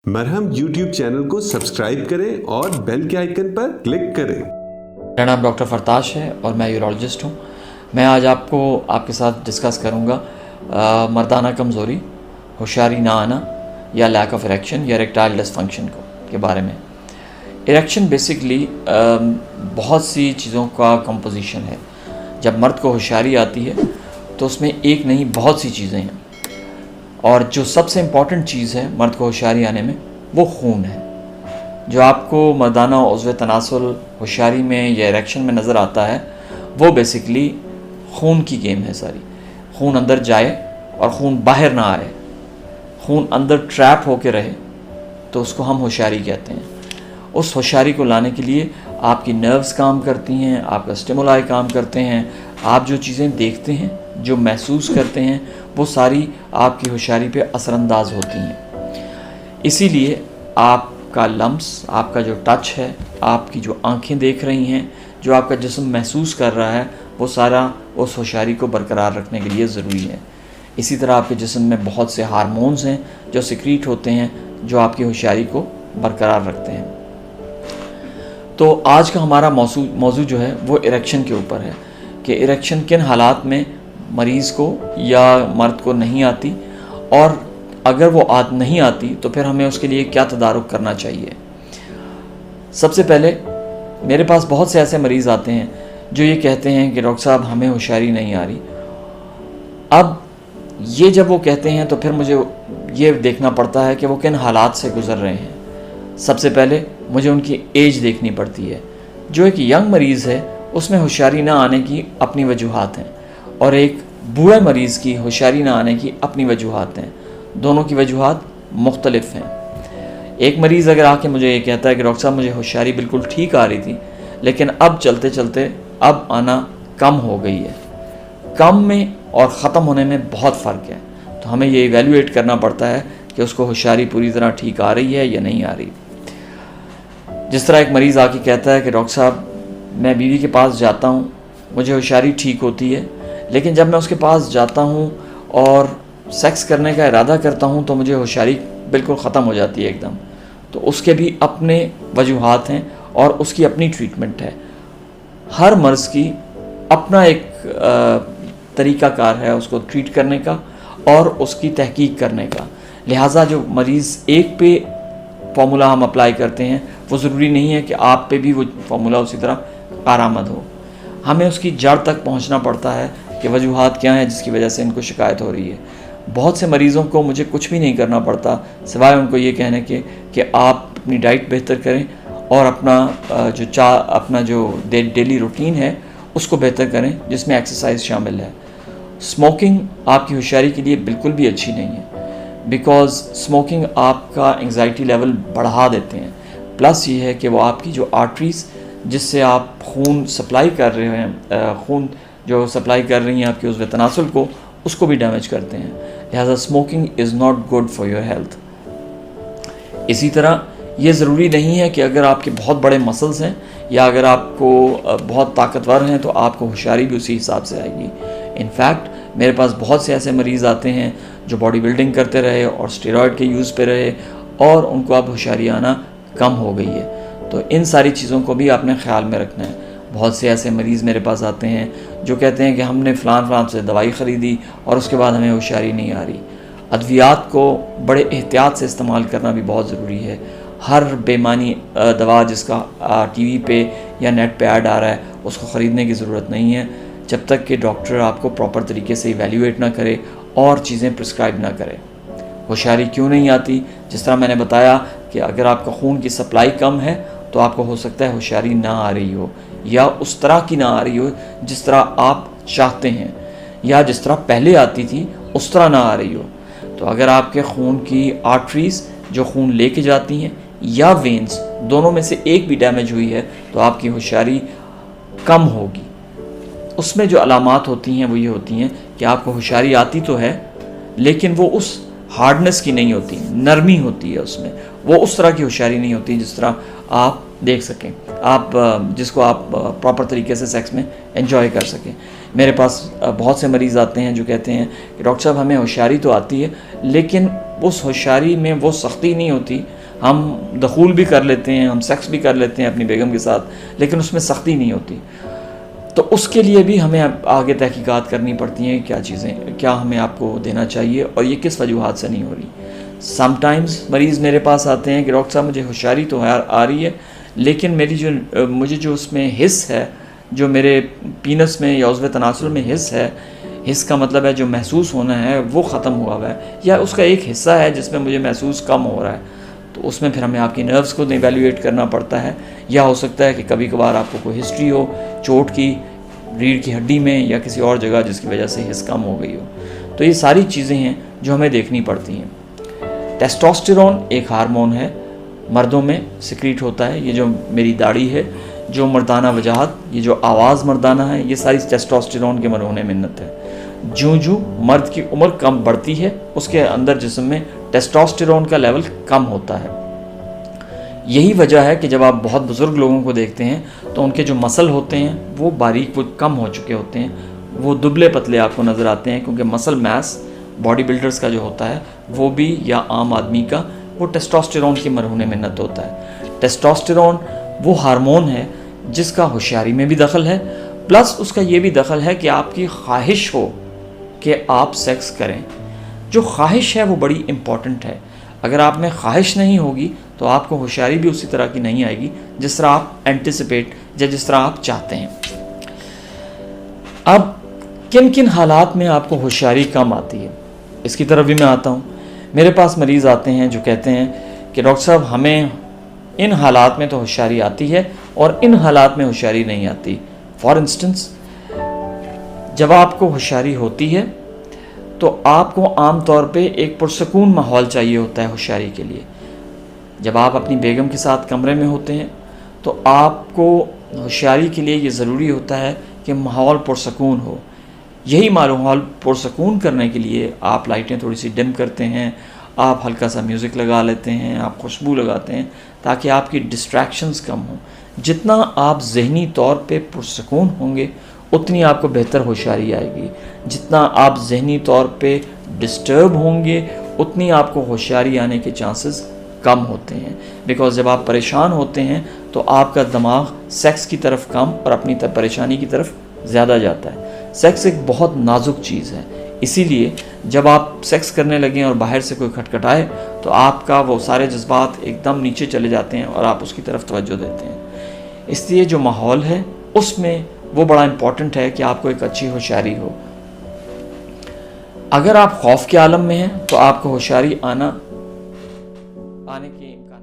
मरहम YouTube channel को subscribe करें और बेल के आइकन पर क्लिक करें। मेरा नाम डॉक्टर फरताश है और मैं यूरोलॉजिस्ट हूँ। मैं आज आपके साथ डिस्कस करूँगा मर्दाना कमज़ोरी, होशियारी ना आना या लैक ऑफ इरेक्शन या इरेक्टाइल डिसफंक्शन के बारे में। इरेक्शन बेसिकली बहुत सी चीज़ों का कंपोजिशन है। जब मर्द को होशियारी आती है तो उसमें एक नहीं बहुत सी चीज़ें हैं, और जो सबसे इम्पॉर्टेंट चीज़ है मर्द को होशियारी आने में वो खून है। जो आपको मर्दाना उज़्व तनासुल होशियारी में या इरेक्शन में नज़र आता है वो बेसिकली खून की गेम है सारी। खून अंदर जाए और खून बाहर ना आए, खून अंदर ट्रैप होके रहे, तो उसको हम होशियारी कहते हैं। उस होशियारी को लाने के लिए आपकी नर्व्स काम करती हैं, आपका स्टिमुलाई काम करते हैं, आप जो चीज़ें देखते हैं, जो महसूस करते हैं, वो सारी आपकी होशियारी पे असरअंदाज होती हैं। इसीलिए आपका लम्स, आपका जो टच है, आपकी जो आंखें देख रही हैं, जो आपका जिस्म महसूस कर रहा है, वो सारा उस होशियारी को बरकरार रखने के लिए ज़रूरी है। इसी तरह आपके जिस्म में बहुत से हार्मोन्स हैं जो सिक्रीट होते हैं, जो आपकी होशियारी को बरकरार रखते हैं। तो आज का हमारा मौजू जो है वो इरेक्शन के ऊपर है कि इरेक्शन किन हालात में मरीज़ को या मर्द को नहीं आती, और अगर वो नहीं आती तो फिर हमें उसके लिए क्या तदारुक करना चाहिए। सबसे पहले मेरे पास बहुत से ऐसे मरीज़ आते हैं जो ये कहते हैं कि डॉक्टर साहब हमें होशियारी नहीं आ रही। अब ये जब वो कहते हैं तो फिर मुझे ये देखना पड़ता है कि वो किन हालात से गुज़र रहे हैं। सबसे पहले मुझे उनकी एज देखनी पड़ती है। जो एक यंग मरीज़ है उसमें होशियारी ना आने की अपनी वजूहात हैं, और एक बूढ़े मरीज़ की होशियारी ना आने की अपनी वजूहात हैं। दोनों की वजूहात मुख्तलिफ हैं। एक मरीज़ अगर आके मुझे ये कहता है कि डॉक्टर साहब मुझे होशियारी बिल्कुल ठीक आ रही थी, लेकिन अब चलते चलते अब आना कम हो गई है। कम में और ख़त्म होने में बहुत फ़र्क है। तो हमें ये इवेल्यूएट करना पड़ता है कि उसको होशियारी पूरी तरह ठीक आ रही है या नहीं आ रही। जिस तरह एक मरीज़ आके कहता है कि डॉक्टर साहब मैं बीवी के पास जाता हूँ, मुझे होशियारी ठीक होती है, लेकिन जब मैं उसके पास जाता हूँ और सेक्स करने का इरादा करता हूँ तो मुझे होशियारी बिल्कुल ख़त्म हो जाती है एकदम। तो उसके भी अपने वजूहात हैं और उसकी अपनी ट्रीटमेंट है। हर मर्ज़ की अपना एक तरीक़ाकार है उसको ट्रीट करने का और उसकी तहकीक करने का। लिहाजा जो मरीज़ एक पे फार्मूला हम अप्लाई करते हैं वो ज़रूरी नहीं है कि आप पे भी वो फार्मूला उसी तरह कारआमद हो। हमें उसकी जड़ तक पहुंचना पड़ता है कि वजूहात क्या हैं जिसकी वजह से इनको शिकायत हो रही है। बहुत से मरीज़ों को मुझे कुछ भी नहीं करना पड़ता सिवाय उनको ये कहने के कि आप अपनी डाइट बेहतर करें और अपना जो डेली रूटीन है उसको बेहतर करें, जिसमें एक्सरसाइज शामिल है। स्मोकिंग आपकी होशियारी के लिए बिल्कुल भी अच्छी नहीं है, बिकॉज़ स्मोकिंग आपका एंग्जाइटी लेवल बढ़ा देते हैं। प्लस ये है कि वो आपकी जो आर्टरीज़ जिससे आप खून सप्लाई कर रहे हैं, खून जो सप्लाई कर रही हैं आपके उज़्व तनासुल को, उसको भी डैमेज करते हैं। लिहाजा smoking is not good for your health. इसी तरह ये ज़रूरी नहीं है कि अगर आपके बहुत बड़े मसल्स हैं या अगर आपको बहुत ताकतवर हैं तो आपको होशियारी भी उसी हिसाब से आएगी। इनफैक्ट मेरे पास बहुत से ऐसे मरीज़ आते हैं जो बॉडी बिल्डिंग करते रहे और स्टेरॉयड के यूज़ पे रहे और उनको अब होशियारी आना कम हो गई है। तो इन सारी चीज़ों को भी आपने ख्याल में रखना है। बहुत से ऐसे मरीज़ मेरे पास आते हैं जो कहते हैं कि हमने फ़लान से दवाई ख़रीदी और उसके बाद हमें होशियारी नहीं आ रही। अद्वियात को बड़े एहतियात से इस्तेमाल करना भी बहुत ज़रूरी है। हर बेमानी दवा जिसका टीवी पे या नेट पे ऐड आ रहा है उसको ख़रीदने की ज़रूरत नहीं है, जब तक कि डॉक्टर आपको प्रॉपर तरीके से इवेल्यूएट ना करे और चीज़ें प्रिस्क्राइब ना करे। होशियारी क्यों नहीं आती? जिस तरह मैंने बताया कि अगर आपका खून की सप्लाई कम है तो आपको हो सकता है होशियारी ना आ रही हो, या उस तरह की ना आ रही हो जिस तरह आप चाहते हैं, या जिस तरह पहले आती थी उस तरह ना आ रही हो। तो अगर आपके खून की आर्टरीज़ जो खून लेके जाती हैं या वेन्स, दोनों में से एक भी डैमेज हुई है तो आपकी होशियारी कम होगी। उसमें जो अलामात होती हैं वो ये होती हैं कि आपको होशियारी आती तो है लेकिन वो उस हार्डनेस की नहीं होती, नरमी होती है उसमें, वो उस तरह की होशियारी नहीं होती जिस तरह आप देख सकें, आप जिसको आप प्रॉपर तरीके से सेक्स में एंजॉय कर सकें। मेरे पास बहुत से मरीज़ आते हैं जो कहते हैं कि डॉक्टर साहब हमें होशियारी तो आती है लेकिन उस होशियारी में वो सख्ती नहीं होती। हम दखूल भी कर लेते हैं, हम सेक्स भी कर लेते हैं अपनी बेगम के साथ, लेकिन उसमें सख्ती नहीं होती। तो उसके लिए भी हमें आगे तहकीकात करनी पड़ती हैं, क्या चीज़ें, क्या हमें आपको देना चाहिए और ये किस वजूहात से नहीं हो रही। समटाइम्स मरीज़ मेरे पास आते हैं कि डॉक्टर साहब मुझे होशियारी तो आ रही है, लेकिन मुझे जो उसमें हिस्स है, जो मेरे पीनस में या उज़्व तनासुर में हिस्स है, हिस्स का मतलब है जो महसूस होना है वो ख़त्म हुआ हुआ है, या उसका एक हिस्सा है जिसमें मुझे महसूस कम हो रहा है। तो उसमें फिर हमें आपकी नर्व्स को इवैल्यूएट करना पड़ता है, या हो सकता है कि कभी कभार आपको कोई हिस्ट्री हो चोट की रीढ़ की हड्डी में या किसी और जगह जिसकी वजह से हिस्स कम हो गई हो। तो ये सारी चीज़ें हैं जो हमें देखनी पड़ती हैं। टेस्टोस्टेरोन एक हार्मोन है, मर्दों में सिक्रीट होता है। ये जो मेरी दाढ़ी है, जो मर्दाना वजाहत, ये जो आवाज़ मर्दाना है, ये सारी टेस्टोस्टेरोन के मरहून मिन्नत है। जूं मर्द की उम्र कम बढ़ती है, उसके अंदर जिस्म में टेस्टोस्टेरोन का लेवल कम होता है। यही वजह है कि जब आप बहुत बुज़ुर्ग लोगों को देखते हैं तो उनके जो मसल होते हैं वो बारीक, वो कम हो चुके होते हैं, वो दुबले पतले आपको नज़र आते हैं, क्योंकि मसल मास बॉडी बिल्डर्स का जो होता है वो भी, या आम आदमी का, वो टेस्टोस्टेरोन की मरहून मिन्नत होता है। टेस्टोस्टेरोन वो हार्मोन है जिसका होशियारी में भी दखल है, प्लस उसका ये भी दखल है कि आपकी ख्वाहिश हो कि आप सेक्स करें। जो ख्वाहिश है वो बड़ी इम्पॉर्टेंट है। अगर आप में ख्वाहिश नहीं होगी तो आपको होशियारी भी उसी तरह की नहीं आएगी जिस तरह आप एंटिसिपेट या जिस तरह आप चाहते हैं। अब किन किन हालात में आपको होशियारी कम आती है, इसकी तरफ भी मैं आता हूँ। मेरे पास मरीज़ आते हैं जो कहते हैं कि डॉक्टर साहब हमें इन हालात में तो होशियारी आती है और इन हालात में होशियारी नहीं आती। फॉर इंस्टेंस, जब आपको होशियारी होती है तो आपको आम तौर पे एक पुरसकून माहौल चाहिए होता है होशियारी के लिए। जब आप अपनी बेगम के साथ कमरे में होते हैं तो आपको होशियारी के लिए ये ज़रूरी होता है कि माहौल पुरसकून हो। यही माहौल पुरसकून करने के लिए आप लाइटें थोड़ी सी डिम करते हैं, आप हल्का सा म्यूज़िक लगा लेते हैं, आप खुशबू लगाते हैं, ताकि आपकी डिस्ट्रैक्शंस कम हों। जितना आप ज़हनी तौर पे पुरसकून होंगे उतनी आपको बेहतर होशियारी आएगी। जितना आप ज़हनी तौर पे डिस्टर्ब होंगे उतनी आपको होशियारी आने के चांसेस कम होते हैं। बिकॉज़ जब आप परेशान होते हैं तो आपका दिमाग सेक्स की तरफ कम और अपनी परेशानी की तरफ ज़्यादा जाता है। सेक्स एक बहुत नाजुक चीज़ है, इसीलिए जब आप सेक्स करने लगें और बाहर से कोई खटखटाए तो आपका वो सारे जज्बात एकदम नीचे चले जाते हैं और आप उसकी तरफ तवज्जो देते हैं। इसलिए जो माहौल है उसमें वो बड़ा इम्पॉर्टेंट है कि आपको एक अच्छी होशियारी हो। अगर आप खौफ के आलम में हैं तो आपको होशियारी आने के इम्कान